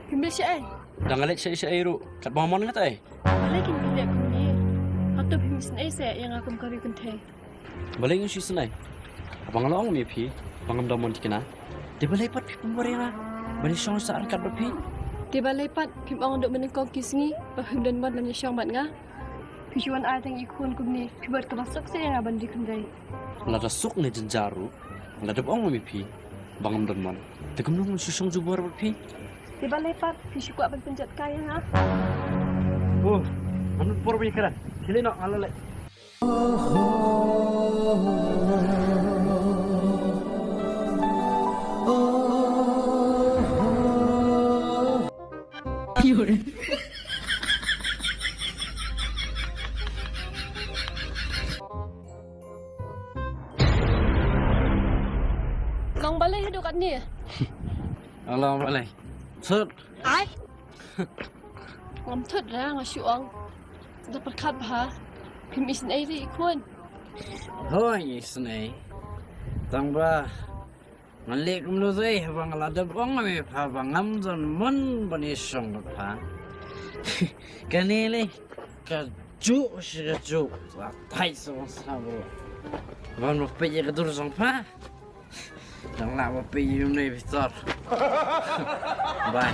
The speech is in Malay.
Pimbil siya Dah ngalik siya ru. Kat bawah mana kata Balik kin pilih aku ni. Atau pimbil siya yang aku mengkari kenteh. Balik yung siya sanay. Abang long mi pi. Bangam damon tikina. Di balay pat pi pemborena. Bani siyang sa arkat ba pi. Di balay pat pim ang untuk menengkau kisni. Bahim dan mat nanya siyang mat nga. Pijuan ay tang ikun kum ni. Pibat kemasuk siya nga bandi kenteh. Lada suk ni jenjaru. Lada bong mi pi. Bangam damon. Tegum nung susung jubuar ba pi. Di balay pat pisyu ko abang penjat kaya nga. Oh, anu por bi kara. Sili no alalay. Yun. Kang balay hidup kat ni. Allah balay. Sud. Ay. Ngam thut ra nga syuang. Dapat kat ba? Pim isin ay ri ikun. Hoi isnay. Tang ba. Ngalik mulu zay bang lada bong mi pa bangam zon mun bani song pa. Kanili ka ju shi ju. Tai so sa bro. Bang mo pe ye ka dur song pa. Dang la mo pe yum nei bitor. Bye.